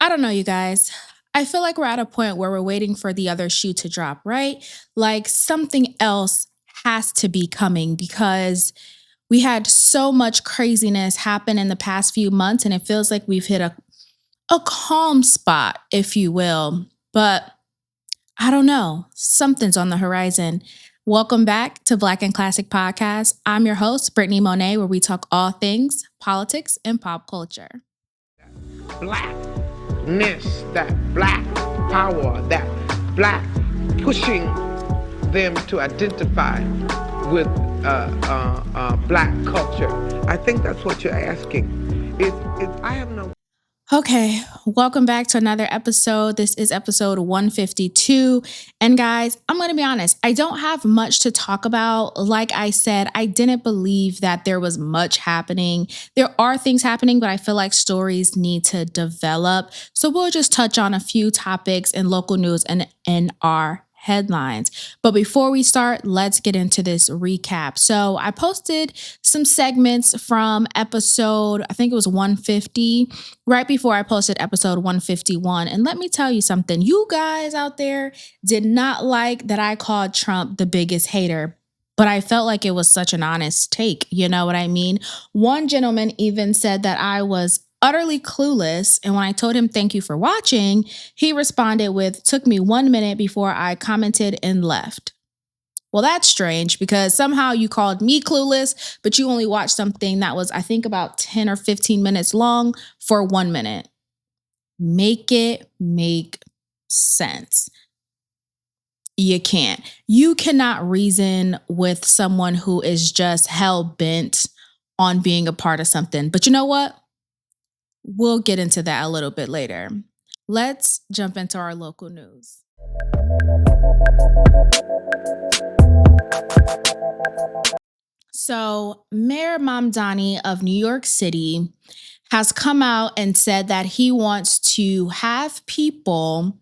I don't know, you guys. I feel like we're at a point where we're waiting for the other shoe to drop, right? Like something else has to be coming because we had so much craziness happen in the past few months, and it feels like we've hit a calm spot, if you will. But I don't know. Something's on the horizon. Welcome back to Black and Classic Podcast. I'm your host, Brittany Monet, where we talk all things politics and pop culture. Blackness, that black power, that black pushing them to identify with black culture. I think that's what you're asking. I have no. Okay, welcome back to another episode. This is episode 152. And guys, I'm going to be honest, I don't have much to talk about. Like I said, I didn't believe that there was much happening. There are things happening, but I feel like stories need to develop. So we'll just touch on a few topics in local news and in our headlines. But before we start, let's get into this recap. So I posted some segments from episode, I think it was 150, right before I posted episode 151. And let me tell you something, you guys out there did not like that I called Trump the biggest hater. But I felt like it was such an honest take. You know what I mean? One gentleman even said that I was utterly clueless. And when I told him thank you for watching, he responded with, took me 1 minute before I commented and left. Well, that's strange because somehow you called me clueless, but you only watched something that was, I think, about 10 or 15 minutes long for 1 minute. Make it make sense. You can't. You cannot reason with someone who is just hell bent on being a part of something. But you know what? We'll get into that a little bit later. Let's jump into our local news. So, Mayor Mamdani of New York City has come out and said that he wants to have people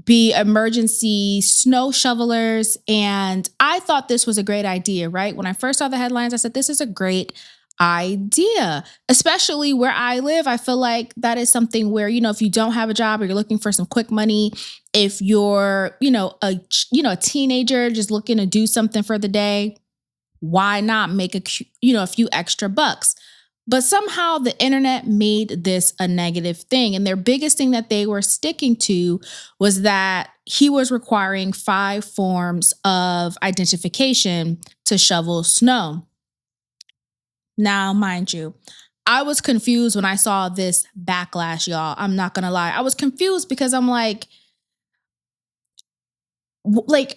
be emergency snow shovelers. And I thought this was a great idea, right? When I first saw the headlines, I said, this is a great idea, especially where I live. I feel like that is something where, if you don't have a job or you're looking for some quick money, if you're, a teenager just looking to do something for the day, why not make a few extra bucks? But somehow the internet made this a negative thing. And their biggest thing that they were sticking to was that he was requiring 5 forms of identification to shovel snow. Now, mind you, I was confused when I saw this backlash, y'all. I'm not going to lie. I was confused because I'm like, what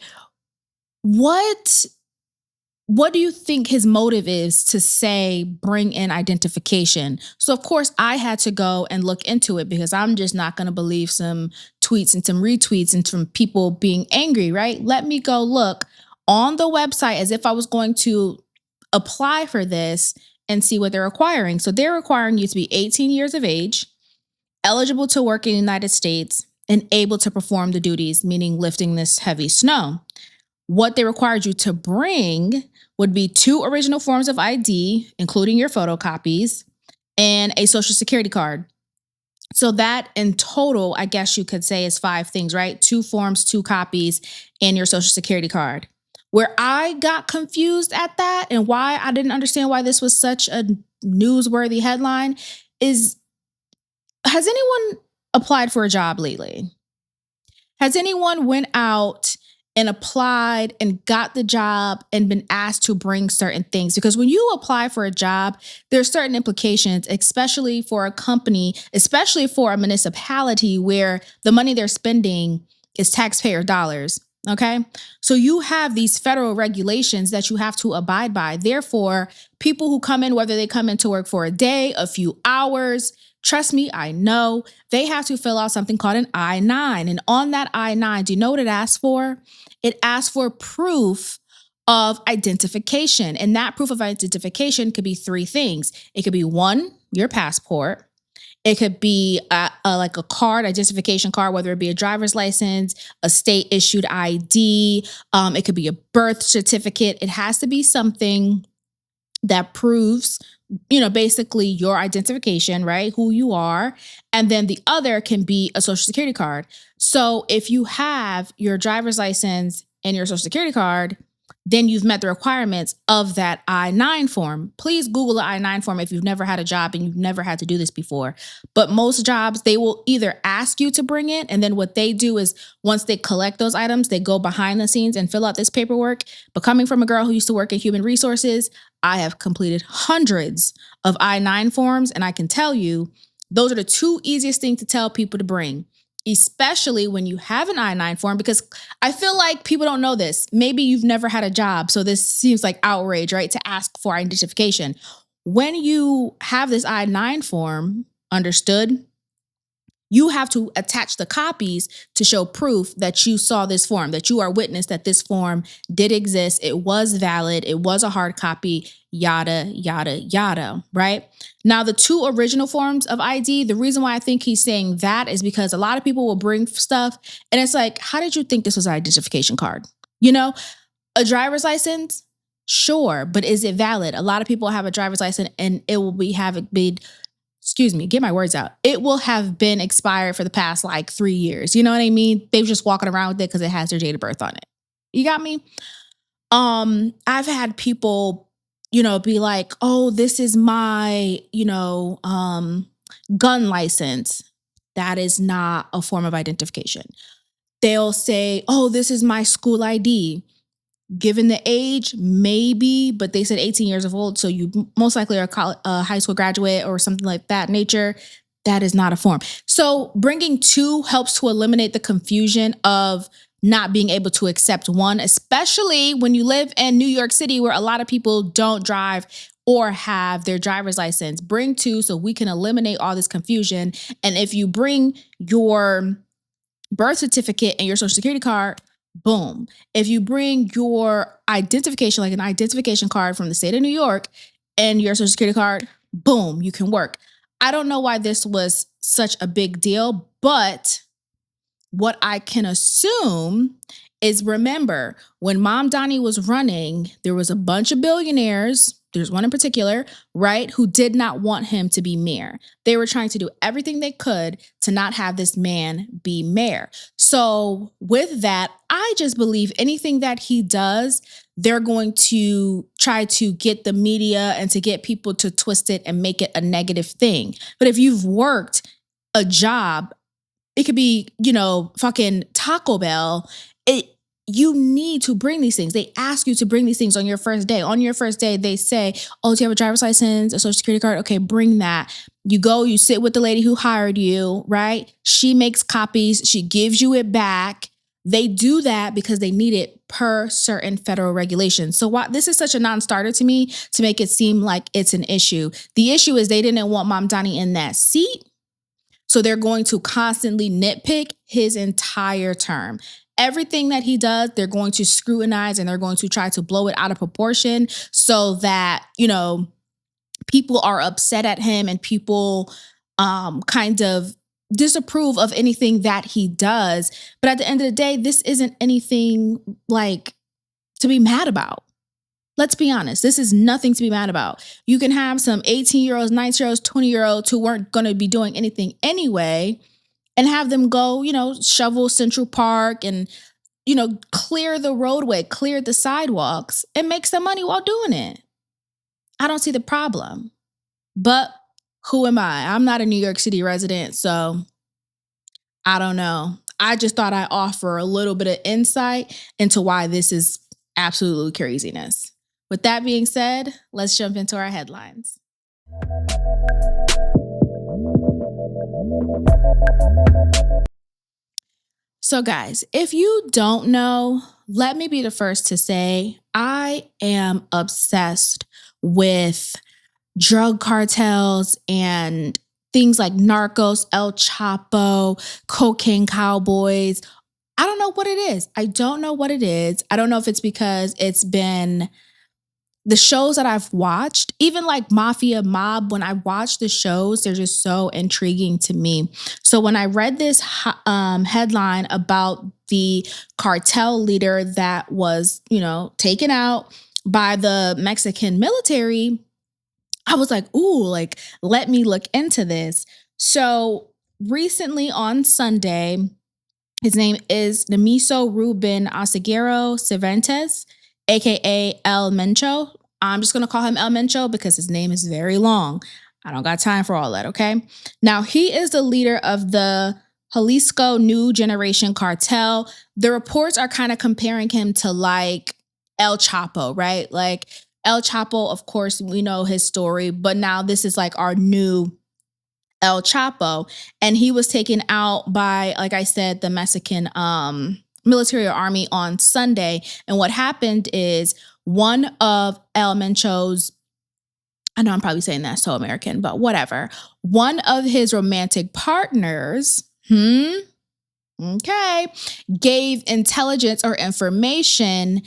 do you think his motive is to say bring in identification? So, of course, I had to go and look into it because I'm just not going to believe some tweets and some retweets and some people being angry, right? Let me go look on the website as if I was going to apply for this and see what they're requiring. So they're requiring you to be 18 years of age, eligible to work in the United States, and able to perform the duties, meaning lifting this heavy snow. What they required you to bring would be 2 original forms of ID, including your photocopies, and a social security card. So that in total, I guess you could say is 5 things, right? 2 forms, 2 copies, and your social security card. Where I got confused at that and why I didn't understand why this was such a newsworthy headline is, has anyone applied for a job lately? Has anyone went out and applied and got the job and been asked to bring certain things? Because when you apply for a job, there's certain implications, especially for a company, especially for a municipality where the money they're spending is taxpayer dollars. Okay, so you have these federal regulations that you have to abide by. Therefore, people who come in, whether they come into work for a day, a few hours, trust me, I know, they have to fill out something called an I-9. And on that I-9, do you know what it asks for? It asks for proof of identification. And that proof of identification could be 3 things. It could be 1, your passport. It could be like a card, identification card, whether it be a driver's license, a state issued ID. It could be a birth certificate. It has to be something that proves basically your identification, right? Who you are. And then the other can be a social security card. So if you have your driver's license and your social security card, then you've met the requirements of that I-9 form. Please Google the I-9 form if you've never had a job and you've never had to do this before. But most jobs, they will either ask you to bring it, and then what they do is once they collect those items, they go behind the scenes and fill out this paperwork. But coming from a girl who used to work in human resources, I have completed hundreds of I-9 forms, and I can tell you, those are the two easiest things to tell people to bring, especially when you have an I-9 form, because I feel like people don't know this. Maybe you've never had a job, so this seems like outrage, right? To ask for identification. When you have this I-9 form, understood, you have to attach the copies to show proof that you saw this form, that you are witness that this form did exist. It was valid. It was a hard copy, yada, yada, yada, right? Now, the two original forms of ID, the reason why I think he's saying that is because a lot of people will bring stuff and it's like, how did you think this was an identification card? A driver's license, sure, but is it valid? A lot of people have a driver's license and it will get my words out. It will have been expired for the past 3 years. You know what I mean? They're just walking around with it because it has their date of birth on it. You got me? I've had people, be like, oh, this is my, gun license. That is not a form of identification. They'll say, oh, this is my school ID. Given the age, maybe, but they said 18 years of old, so you most likely are a high school graduate or something like that nature. That is not a form. So bringing two helps to eliminate the confusion of not being able to accept one, especially when you live in New York City where a lot of people don't drive or have their driver's license. Bring two so we can eliminate all this confusion. And if you bring your birth certificate and your social security card, boom. If you bring your identification, like an identification card from the state of New York and your social security card, boom, you can work. I don't know why this was such a big deal, but what I can assume is, remember, when Mamdani was running, there was a bunch of billionaires, there's one in particular, right, who did not want him to be mayor. They were trying to do everything they could to not have this man be mayor. So with that, I just believe anything that he does, they're going to try to get the media and to get people to twist it and make it a negative thing. But if you've worked a job, it could be, fucking Taco Bell. You need to bring these things. They ask you to bring these things on your first day. On your first day, they say, oh, do you have a driver's license, a social security card? Okay, bring that. You go, you sit with the lady who hired you, right? She makes copies. She gives you it back. They do that because they need it per certain federal regulations. So this is such a non-starter to me to make it seem like it's an issue. The issue is they didn't want Mamdani in that seat. So they're going to constantly nitpick his entire term. Everything that he does, they're going to scrutinize and they're going to try to blow it out of proportion so that, people are upset at him and people kind of disapprove of anything that he does. But at the end of the day, this isn't anything to be mad about. Let's be honest. This is nothing to be mad about. You can have some 18-year-olds, 19-year-olds, 20-year-olds who weren't going to be doing anything anyway and have them go, shovel Central Park and, clear the roadway, clear the sidewalks and make some money while doing it. I don't see the problem. But who am I? I'm not a New York City resident, so I don't know. I just thought I'd offer a little bit of insight into why this is absolute craziness. With that being said, let's jump into our headlines. So guys, if you don't know, let me be the first to say I am obsessed with drug cartels and things like Narcos, El Chapo, Cocaine Cowboys. I don't know what it is. I don't know if it's because it's been the shows that I've watched, even like Mafia Mob, when I watch the shows, they're just so intriguing to me. So when I read this headline about the cartel leader that was, taken out by the Mexican military, I was like, ooh, like, let me look into this. So recently on Sunday, his name is Nemiso Ruben Asiguero Cervantes, aka El Mencho. I'm just gonna call him El Mencho because his name is very long. I don't got time for all that, okay? Now, he is the leader of the Jalisco New Generation Cartel. The reports are kind of comparing him to like El Chapo, right? Like El Chapo, of course, we know his story, but now this is like our new El Chapo, and he was taken out by, like I said, the Mexican military army on Sunday. And what happened is one of El Mencho's, I know I'm probably saying that so American, but whatever. One of his romantic partners, okay, gave intelligence or information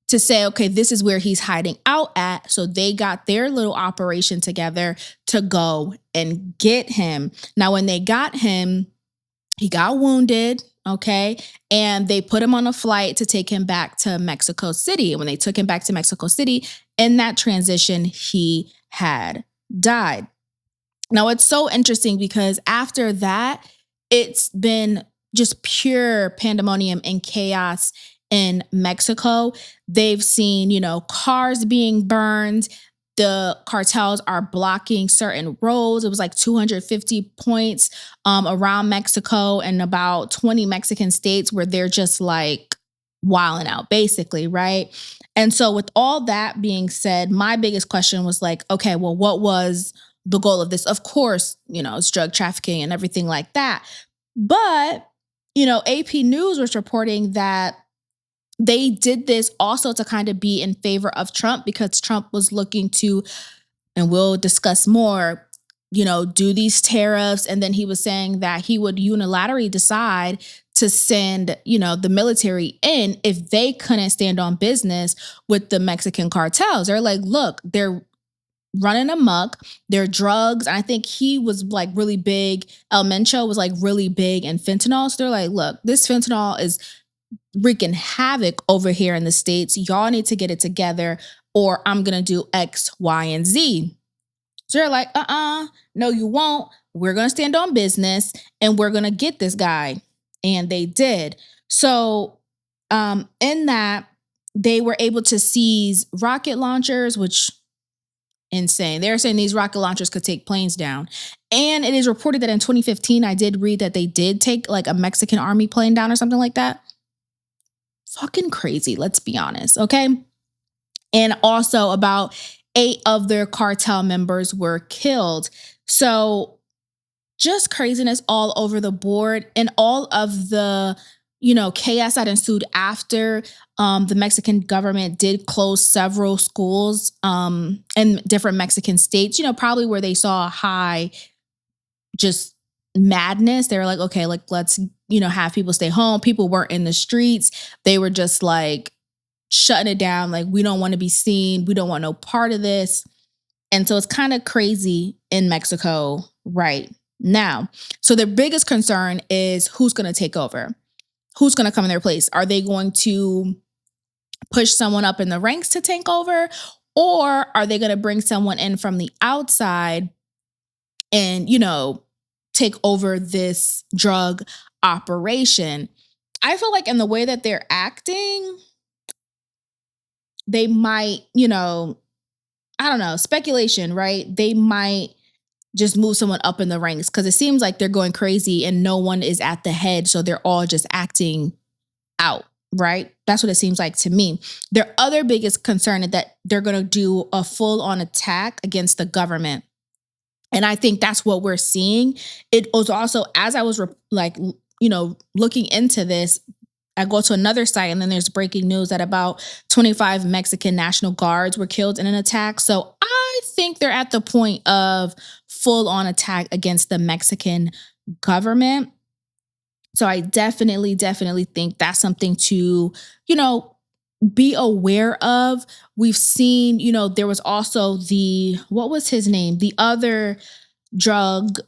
to say, okay, this is where he's hiding out at. So they got their little operation together to go and get him. Now, when they got him, he got wounded, okay? And they put him on a flight to take him back to Mexico City. And when they took him back to Mexico City, in that transition, he had died. Now, it's so interesting because after that, it's been just pure pandemonium and chaos in Mexico. They've seen, cars being burned. The cartels are blocking certain roads. It was like 250 points around Mexico and about 20 Mexican states where they're just like wilding out, basically, right? And so with all that being said, my biggest question was like, okay, well, what was the goal of this? Of course, it's drug trafficking and everything like that. But, AP News was reporting that they did this also to kind of be in favor of Trump because Trump was looking to, and we'll discuss more, do these tariffs. And then he was saying that he would unilaterally decide to send, the military in if they couldn't stand on business with the Mexican cartels. They're like, look, they're running amok. Their drugs. I think he was like really big. El Mencho was like really big in fentanyl. So they're like, look, this fentanyl is wreaking havoc over here in the States. Y'all need to get it together or I'm going to do X, Y, and Z. So they're like, no, you won't. We're going to stand on business and we're going to get this guy. And they did. So in that, they were able to seize rocket launchers, which insane. They're saying these rocket launchers could take planes down. And it is reported that in 2015, I did read that they did take like a Mexican army plane down or something like that. Fucking crazy, let's be honest, okay? And also about 8 of their cartel members were killed. So just craziness all over the board and all of the, chaos that ensued after the Mexican government did close several schools in different Mexican states, probably where they saw a high just madness. They were like, okay, like let's, have people stay home. People weren't in the streets. They were just like shutting it down. Like, we don't want to be seen. We don't want no part of this. And so it's kind of crazy in Mexico right now. So the biggest concern is who's going to take over? Who's going to come in their place? Are they going to push someone up in the ranks to take over? Or are they going to bring someone in from the outside and, take over this drug operation? I feel like in the way that they're acting, they might, I don't know, speculation, right? They might just move someone up in the ranks because it seems like they're going crazy and no one is at the head. So they're all just acting out, right? That's what it seems like to me. Their other biggest concern is that they're going to do a full-on attack against the government. And I think that's what we're seeing. It was also, as I was looking into this, I go to another site and then there's breaking news that about 25 Mexican National Guards were killed in an attack. So I think they're at the point of full-on attack against the Mexican government. So I definitely think that's something to, be aware of. We've seen, there was also what was his name? The other drug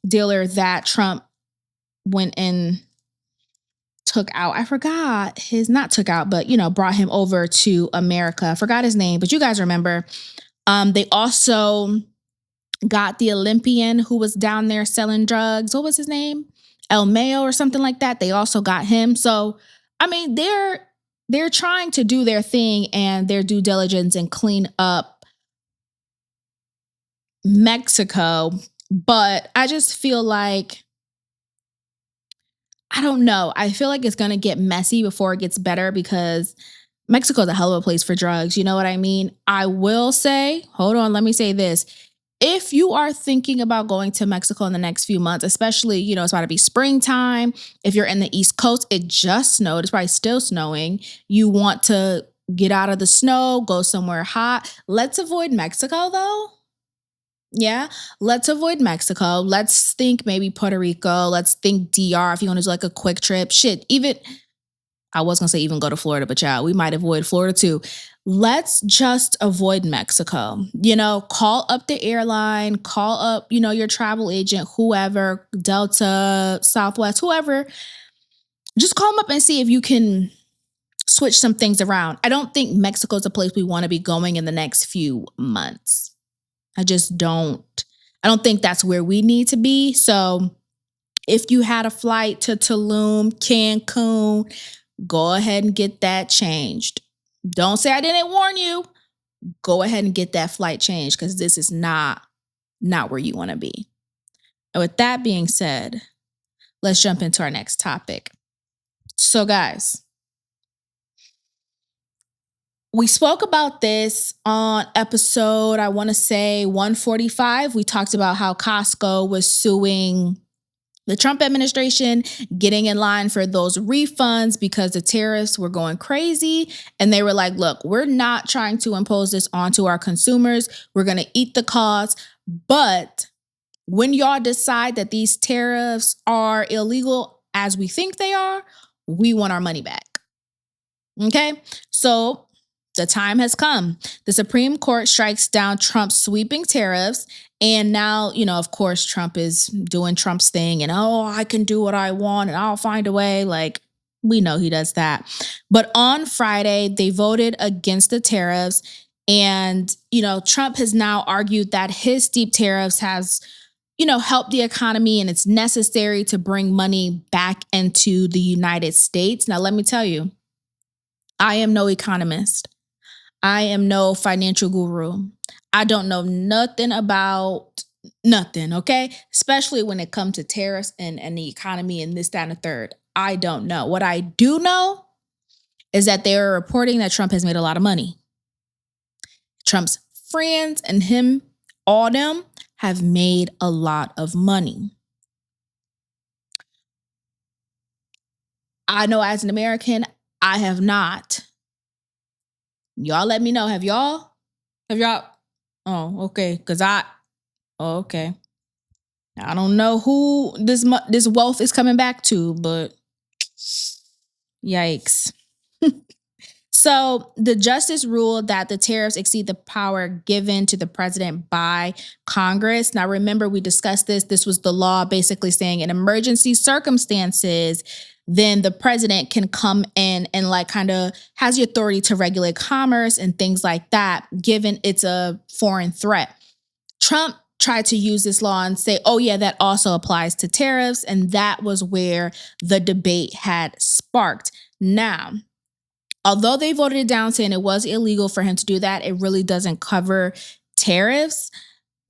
dealer that Trump went and took out. I forgot not took out, but, brought him over to America. I forgot his name, but you guys remember They also got the Olympian who was down there selling drugs. What was his name? El Mayo or something like that. They also got him. So, I mean, they're trying to do their thing and their due diligence and clean up Mexico. But I just feel like, I don't know. I feel like it's going to get messy before it gets better because Mexico is a hell of a place for drugs. You know what I mean? I will say, hold on, let me say this. If you are thinking about going to Mexico in the next few months, especially, you know, it's about to be springtime. If you're in the East Coast, it just snowed. It's probably still snowing. You want to get out of the snow, go somewhere hot. Let's avoid Mexico though. Yeah, let's avoid Mexico. Let's think maybe Puerto Rico. Let's think DR if you want to do like a quick trip. Shit, even I was gonna say even go to Florida, but yeah, we might avoid Florida too. Let's just avoid Mexico. You know, call up the airline, call up, you know, your travel agent, whoever, Delta, Southwest, whoever. Just call them up and see if you can switch some things around. I don't think Mexico is a place we want to be going in the next few months. I just don't. I don't think that's where we need to be. So if you had a flight to Tulum, Cancun, go ahead and get that changed. Don't say I didn't warn you. Go ahead and get that flight changed because this is not where you want to be. And with that being said, let's jump into our next topic. So guys, we spoke about this on episode, I want to say 145. We talked about how Costco was suing the Trump administration, getting in line for those refunds because the tariffs were going crazy. And they were like, look, we're not trying to impose this onto our consumers. We're going to eat the cost. But when y'all decide that these tariffs are illegal as we think they are, we want our money back. Okay, so the time has come. The Supreme Court strikes down Trump's sweeping tariffs. And now, you know, of course, Trump is doing Trump's thing and, oh, I can do what I want and I'll find a way. Like, we know he does that. But on Friday, they voted against the tariffs. And, you know, Trump has now argued that his steep tariffs has, you know, helped the economy and it's necessary to bring money back into the United States. Now, let me tell you, I am no economist. I am no financial guru. I don't know nothing about nothing, okay? Especially when it comes to tariffs and the economy and this, that, and the third. I don't know. What I do know is that they are reporting that Trump has made a lot of money. Trump's friends and him, all them, have made a lot of money. I know as an American, I have not. Y'all let me know. Have y'all? Oh, okay. Okay. I don't know who this wealth is coming back to, but yikes. So the justice ruled that the tariffs exceed the power given to the president by Congress. Now, remember, we discussed this. This was the law basically saying in emergency circumstances, then the president can come in and like kind of has the authority to regulate commerce and things like that, given it's a foreign threat. Trump tried to use this law and say, oh yeah, that also applies to tariffs. And that was where the debate had sparked. Now, although they voted it down saying it was illegal for him to do that, it really doesn't cover tariffs.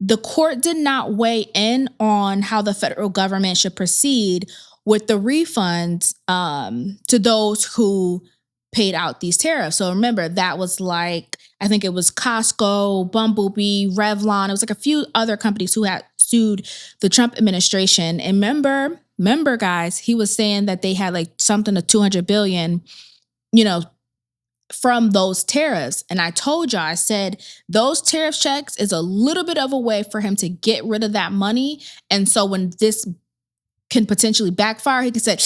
The court did not weigh in on how the federal government should proceed with the refunds to those who paid out these tariffs. So remember, that was like, I think it was Costco, Bumblebee, Revlon. It was like a few other companies who had sued the Trump administration. And remember, guys, he was saying that they had like something to 200 billion, you know, from those tariffs. And I told y'all, I said, those tariff checks is a little bit of a way for him to get rid of that money. And so when this can potentially backfire, he can say,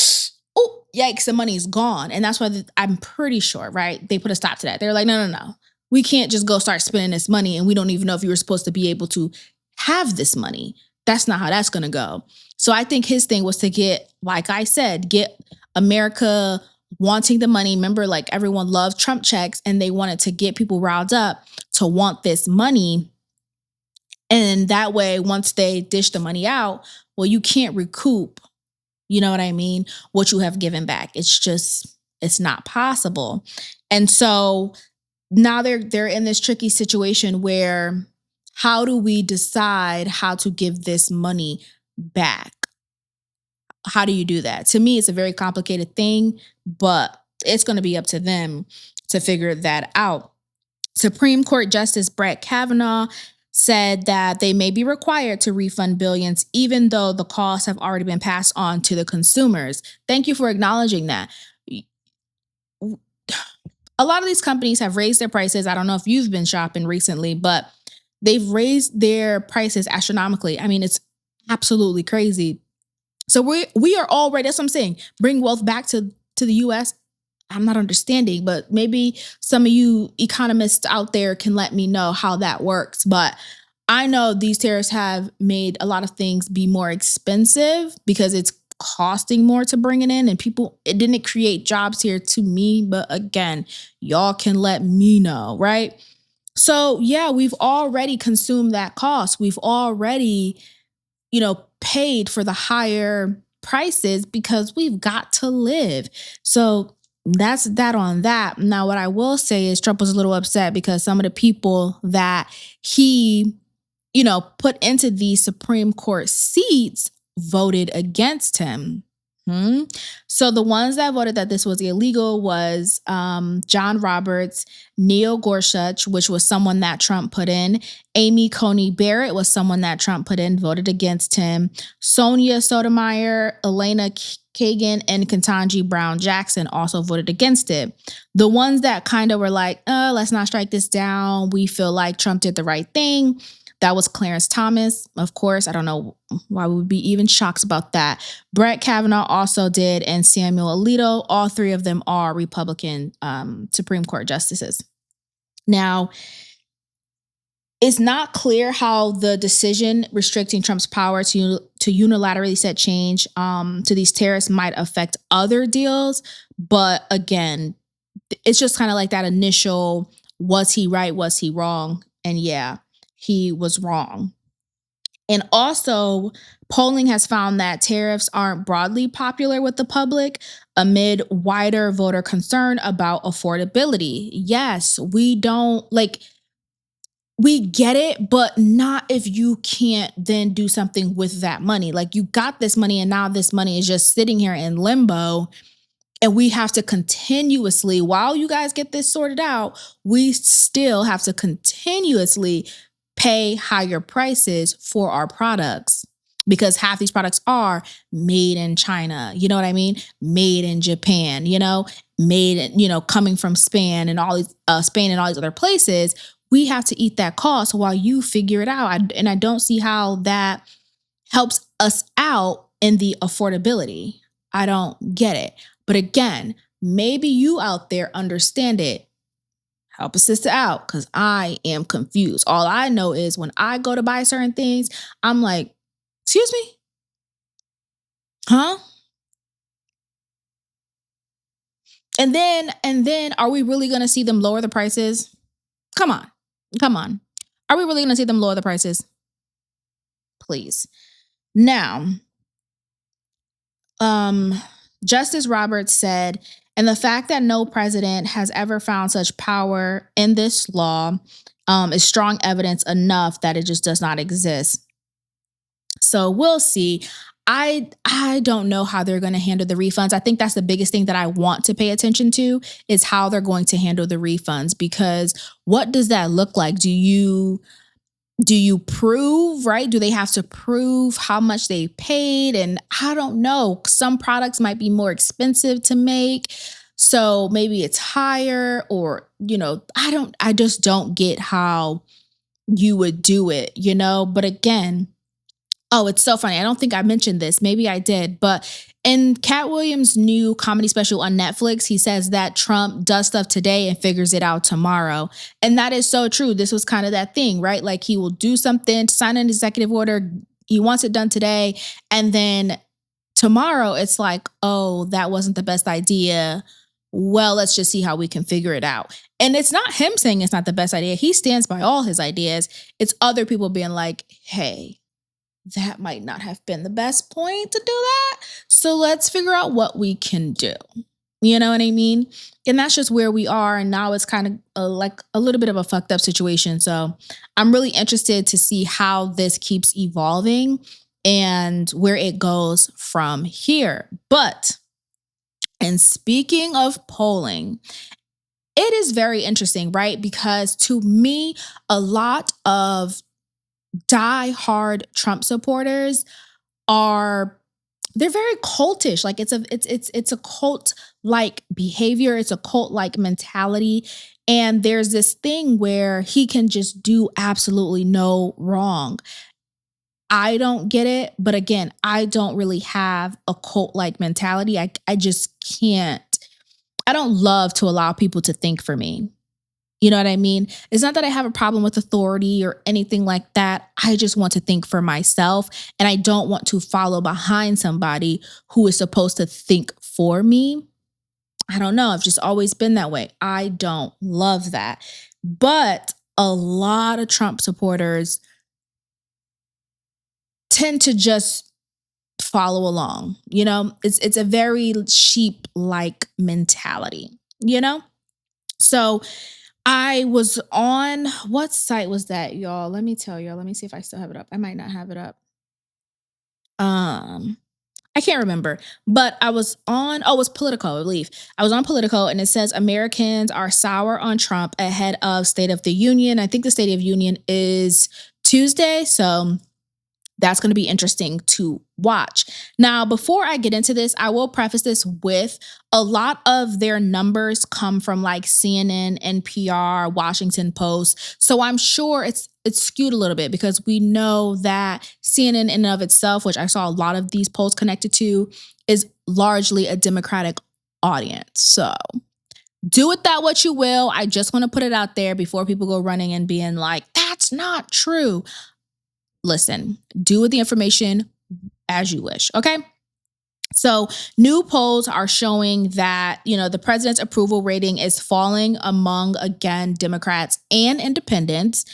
oh, yikes, the money is gone. And that's why I'm pretty sure, right? They put a stop to that. They're like, no. We can't just go start spending this money and we don't even know if you were supposed to be able to have this money. That's not how that's going to go. So I think his thing was to get, like I said, get America wanting the money. Remember, like everyone loved Trump checks and they wanted to get people riled up to want this money. And that way, once they dish the money out, well, you can't recoup, you know what I mean, what you have given back. It's not possible. And so now they're in this tricky situation where how do we decide how to give this money back? How do you do that? To me, it's a very complicated thing, but it's going to be up to them to figure that out. Supreme Court Justice Brett Kavanaugh said that they may be required to refund billions, even though the costs have already been passed on to the consumers. Thank you for acknowledging that. A lot of these companies have raised their prices. I don't know if you've been shopping recently, but they've raised their prices astronomically. I mean, it's absolutely crazy. So we are already, that's what I'm saying, bring wealth back to the US. I'm not understanding, but maybe some of you economists out there can let me know how that works. But I know these tariffs have made a lot of things be more expensive because it's costing more to bring it in, and people, it didn't create jobs here to me. But again, y'all can let me know, right? So yeah, we've already consumed that cost. We've already, paid for the higher prices because we've got to live. So that's that on that. Now, what I will say is Trump was a little upset because some of the people that he, put into these Supreme Court seats voted against him. So the ones that voted that this was illegal was John Roberts, Neil Gorsuch, which was someone that Trump put in. Amy Coney Barrett was someone that Trump put in, voted against him. Sonia Sotomayor, Elena Kagan, and Ketanji Brown Jackson also voted against it. The ones that kind of were like, let's not strike this down, we feel like Trump did the right thing, that was Clarence Thomas, of course. I don't know why we would be even shocked about that. Brett Kavanaugh also did, and Samuel Alito. All three of them are Republican Supreme Court justices. Now, it's not clear how the decision restricting Trump's power to unilaterally set change to these tariffs might affect other deals. But again, it's just kind of like that initial, was he right, was he wrong? And yeah, he was wrong. And also, polling has found that tariffs aren't broadly popular with the public amid wider voter concern about affordability. Yes, we don't we get it, but not if you can't then do something with that money. Like, you got this money and now this money is just sitting here in limbo. And we have to continuously, while you guys get this sorted out, we still have to continuously pay higher prices for our products, because half these products are made in China. You know what I mean? Made in Japan, made in, coming from Spain and all these other places. We have to eat that cost while you figure it out. And I don't see how that helps us out in the affordability. I don't get it. But again, maybe you out there understand it. Help a sister out, because I am confused. All I know is when I go to buy certain things, I'm like, excuse me? Huh? And then are we really going to see them lower the prices? Come on. Are we really going to see them lower the prices? Please. Now, Justice Roberts said, and the fact that no president has ever found such power in this law is strong evidence enough that it just does not exist. So we'll see. I don't know how they're going to handle the refunds. I think that's the biggest thing that I want to pay attention to, is how they're going to handle the refunds, because what does that look like? Do you prove, right? Do they have to prove how much they paid? And I don't know. Some products might be more expensive to make, so maybe it's higher, or, I just don't get how you would do it, But again, it's so funny. I don't think I mentioned this. Maybe I did, but in Cat Williams' new comedy special on Netflix, he says that Trump does stuff today and figures it out tomorrow. And that is so true. This was kind of that thing, right? Like, he will do something, sign an executive order. He wants it done today. And then tomorrow it's like, oh, that wasn't the best idea. well, let's just see how we can figure it out. And it's not him saying it's not the best idea. He stands by all his ideas. It's other people being like, hey, that might not have been the best point to do that. So let's figure out what we can do. You know what I mean? And that's just where we are. And now it's kind of like a little bit of a fucked up situation. So I'm really interested to see how this keeps evolving and where it goes from here. But, and speaking of polling, it is very interesting, right? Because to me, a lot of die-hard Trump supporters they're very cultish. Like it's a cult like behavior. It's a cult like mentality. And there's this thing where he can just do absolutely no wrong. I don't get it. But again, I don't really have a cult like mentality. I just can't. I don't love to allow people to think for me. You know what I mean? It's not that I have a problem with authority or anything like that. I just want to think for myself. And I don't want to follow behind somebody who is supposed to think for me. I don't know. I've just always been that way. I don't love that. But a lot of Trump supporters tend to just follow along. You know, it's a very sheep-like mentality, you know? So I was on, what site was that, y'all? Let me tell y'all. Let me see if I still have it up. I might not have it up. I can't remember, but I was on, it was Politico, I believe. I was on Politico and it says Americans are sour on Trump ahead of State of the Union. I think the State of Union is Tuesday. So that's going to be interesting to watch. Now, before I get into this, I will preface this with a lot of their numbers come from like CNN, NPR, Washington Post. So I'm sure it's skewed a little bit because we know that CNN in and of itself, which I saw a lot of these polls connected to, is largely a Democratic audience. So do with that what you will. I just want to put it out there before people go running and being like, that's not true. Listen, do with the information as you wish, okay? So new polls are showing that, you know, the president's approval rating is falling among, again, Democrats and independents.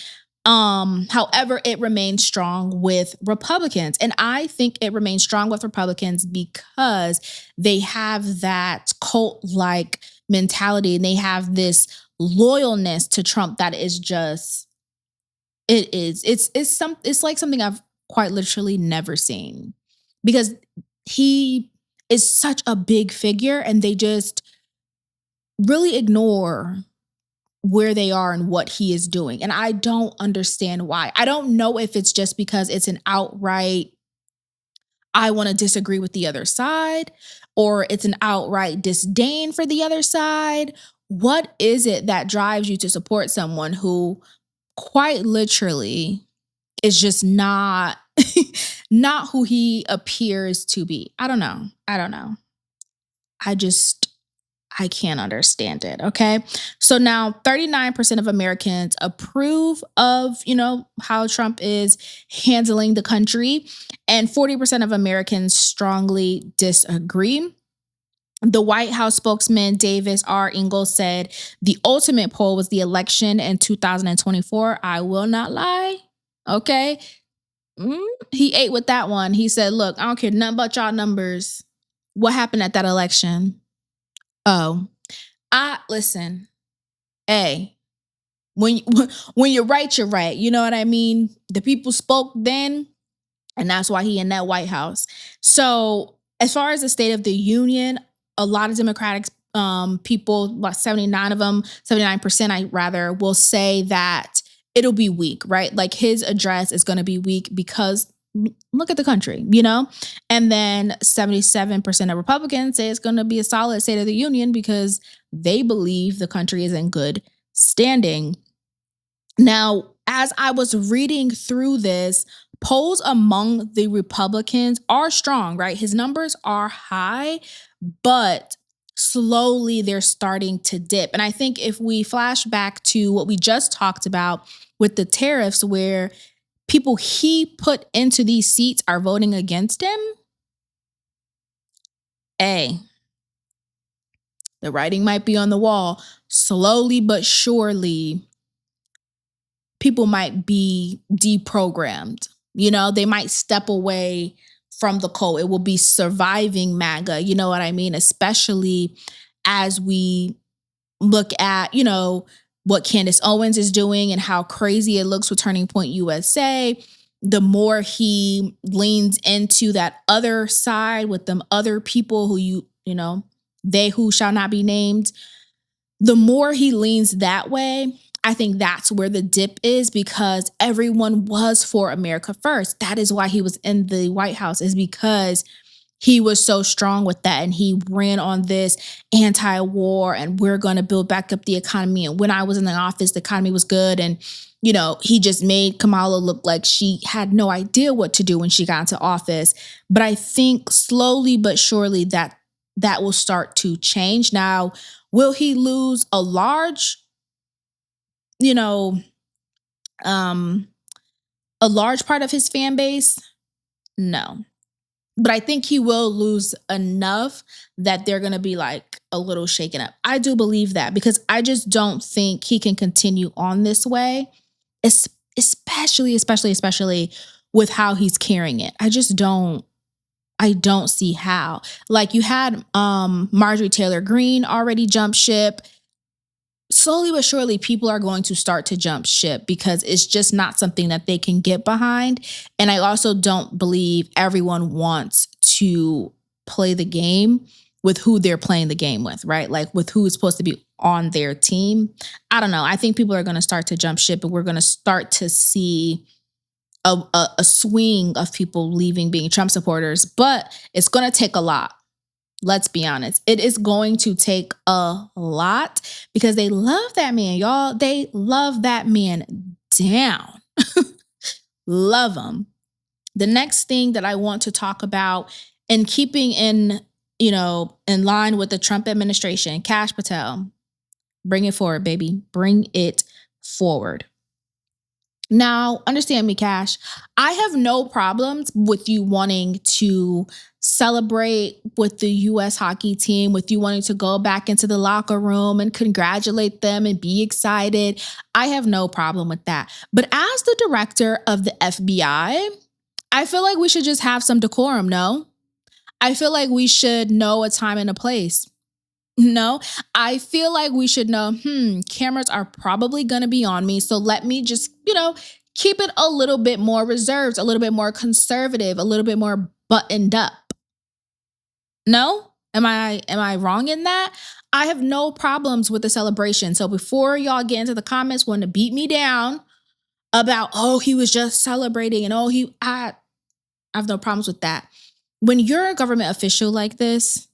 However, it remains strong with Republicans. And I think it remains strong with Republicans because they have that cult-like mentality and they have this loyalness to Trump that is just, it's like something I've quite literally never seen because he is such a big figure and they just really ignore where they are and what he is doing. And I don't understand why. I don't know if it's just because it's an outright, I want to disagree with the other side, or it's an outright disdain for the other side. What is it that drives you to support someone who quite literally is just not not who he appears to be? I don't know. I can't understand it, okay? So now 39% of Americans approve of, you know, how Trump is handling the country, and 40% of Americans strongly disagree. The White House spokesman Davis R. Ingalls said the ultimate poll was the election in 2024. I will not lie, okay? He ate with that one. He said, look, I don't care nothing about y'all numbers. What happened at that election? Oh, listen, hey, when you're right, you're right. You know what I mean? The people spoke then, and that's why he in that White House. So as far as the State of the Union, a lot of Democratic people, about 79%, I rather, will say that it'll be weak, right? Like his address is going to be weak because look at the country, you know? And then 77% of Republicans say it's going to be a solid State of the Union because they believe the country is in good standing. Now, as I was reading through this, polls among the Republicans are strong, right? His numbers are high, but slowly they're starting to dip. And I think if we flash back to what we just talked about with the tariffs, where people he put into these seats are voting against him, The writing might be on the wall. Slowly but surely, people might be deprogrammed. You know, they might step away from the cult. It will be surviving MAGA. You know what I mean? Especially as we look at, you know, what Candace Owens is doing and how crazy it looks with Turning Point USA. The more he leans into that other side with them other people who you know, they who shall not be named, the more he leans that way, I think that's where the dip is, because everyone was for America first. That is why he was in the White House, is because he was so strong with that, and he ran on this anti-war and we're going to build back up the economy. And when I was in the office, the economy was good. And, you know, he just made Kamala look like she had no idea what to do when she got into office. But I think slowly but surely that will start to change. Now, will he lose a large, you know, a large part of his fan base? No. But I think he will lose enough that they're going to be like a little shaken up. I do believe that, because I just don't think he can continue on this way, especially with how he's carrying it. I don't see how. Like, you had Marjorie Taylor Greene already jump ship. Slowly but surely, people are going to start to jump ship because it's just not something that they can get behind. And I also don't believe everyone wants to play the game with who they're playing the game with, right? Like with who is supposed to be on their team. I don't know. I think people are going to start to jump ship, and we're going to start to see a swing of people leaving being Trump supporters, but it's going to take a lot. Let's be honest. It is going to take a lot because they love that man, y'all. They love that man down. Love him. The next thing that I want to talk about, and keeping in, you know, in line with the Trump administration, Kash Patel, bring it forward, baby. Bring it forward. Now, understand me, Kash. I have no problems with you wanting to celebrate with the U.S. hockey team, with you wanting to go back into the locker room and congratulate them and be excited. I have no problem with that. But as the director of the FBI, I feel like we should just have some decorum, no? I feel like we should know a time and a place. No, I feel like we should know, cameras are probably going to be on me. So let me just, you know, keep it a little bit more reserved, a little bit more conservative, a little bit more buttoned up. No? Am I wrong in that? I have no problems with the celebration. So before y'all get into the comments want to beat me down about, oh, he was just celebrating and I have no problems with that. When you're a government official like this,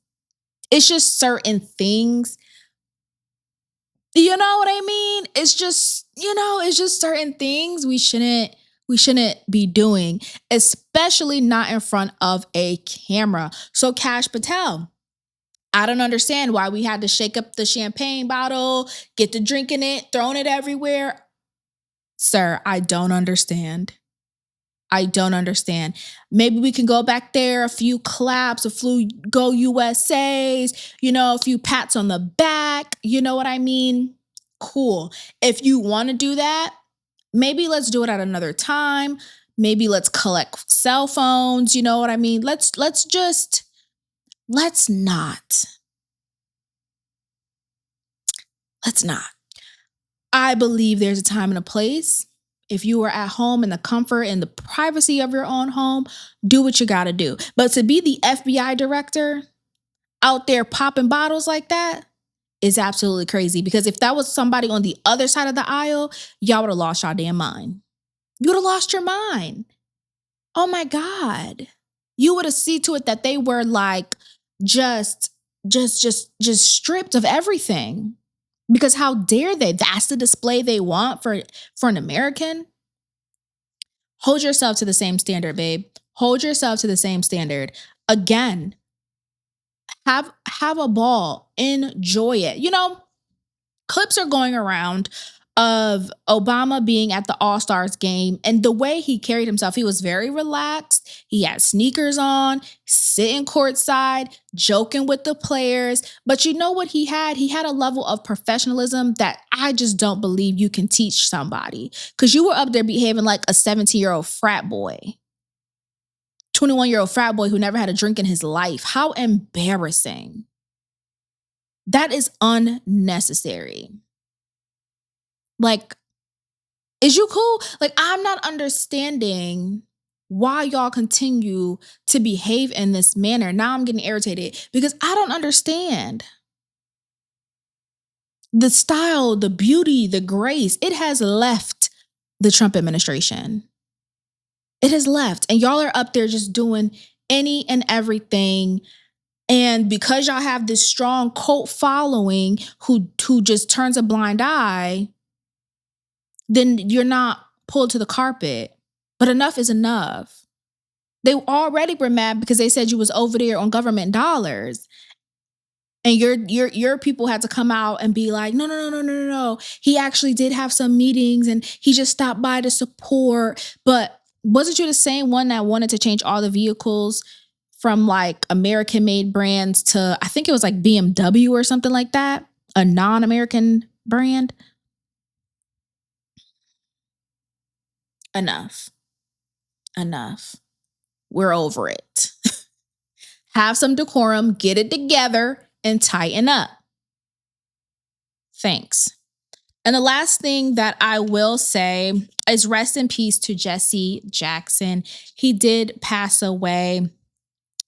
it's just certain things. You know what I mean? It's just, you know, it's just certain things we shouldn't be doing, especially not in front of a camera. So Kash Patel, I don't understand why we had to shake up the champagne bottle, get to drinking it, throwing it everywhere. Sir, I don't understand. I don't understand. Maybe we can go back there, a few claps, a few go USAs, you know, a few pats on the back. You know what I mean? Cool. If you want to do that, maybe let's do it at another time. Maybe let's collect cell phones. You know what I mean? Let's not. I believe there's a time and a place. If you are at home in the comfort and the privacy of your own home, do what you got to do. But to be the FBI director out there popping bottles like that is absolutely crazy. Because if that was somebody on the other side of the aisle, y'all would have lost your damn mind. You would have lost your mind. Oh my God. You would have seen to it that they were like just stripped of everything. Because how dare they? That's the display they want for an American. Hold yourself to the same standard, babe. Hold yourself to the same standard. Again, have a ball. Enjoy it. You know, clips are going around of Obama being at the All-Stars game and the way he carried himself. He was very relaxed. He had sneakers on, sitting courtside, joking with the players. But you know what he had? He had a level of professionalism that I just don't believe you can teach somebody. Because you were up there behaving like a 17-year-old frat boy. 21-year-old frat boy who never had a drink in his life. How embarrassing. That is unnecessary. Like, is you cool? Like, I'm not understanding why y'all continue to behave in this manner. Now I'm getting irritated because I don't understand. The style, the beauty, the grace, it has left the Trump administration. It has left. And y'all are up there just doing any and everything. And because y'all have this strong cult following who just turns a blind eye, then you're not pulled to the carpet. But enough is enough. They already were mad because they said you was over there on government dollars. And your people had to come out and be like, no. He actually did have some meetings and he just stopped by to support. But wasn't you the same one that wanted to change all the vehicles from like American-made brands to, I think it was like BMW or something like that? A non-American brand? Enough. We're over it. Have some decorum, get it together, and tighten up. Thanks. And the last thing that I will say is rest in peace to Jesse Jackson. He did pass away.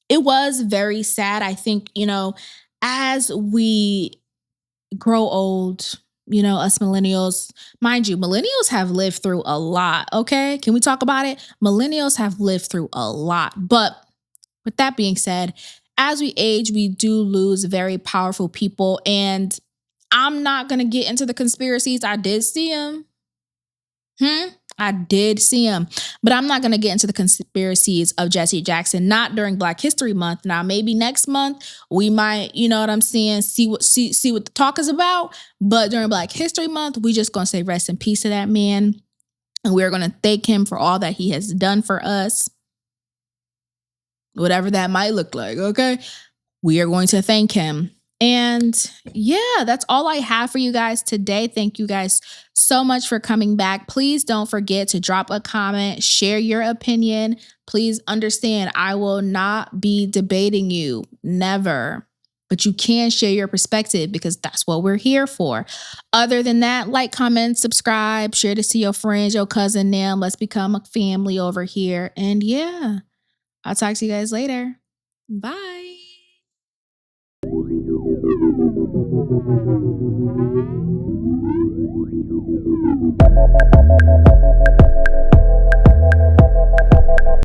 It was very sad. I think, as we grow old, us millennials, mind you, millennials have lived through a lot, okay? Can we talk about it? Millennials have lived through a lot. But with that being said, as we age, we do lose very powerful people. And I'm not going to get into the conspiracies. I did see them. I did see him. But I'm not going to get into the conspiracies of Jesse Jackson, not during Black History Month. Now, maybe next month we might, you know what I'm saying, see what the talk is about. But during Black History Month, we just going to say rest in peace to that man. And we're going to thank him for all that he has done for us. Whatever that might look like, okay? We are going to thank him. And yeah, that's all I have for you guys today. Thank you guys so much for coming back. Please don't forget to drop a comment, share your opinion. Please understand, I will not be debating you, never. But you can share your perspective because that's what we're here for. Other than that, like, comment, subscribe, share this to your friends, your cousin, them. Let's become a family over here. And yeah, I'll talk to you guys later. Bye.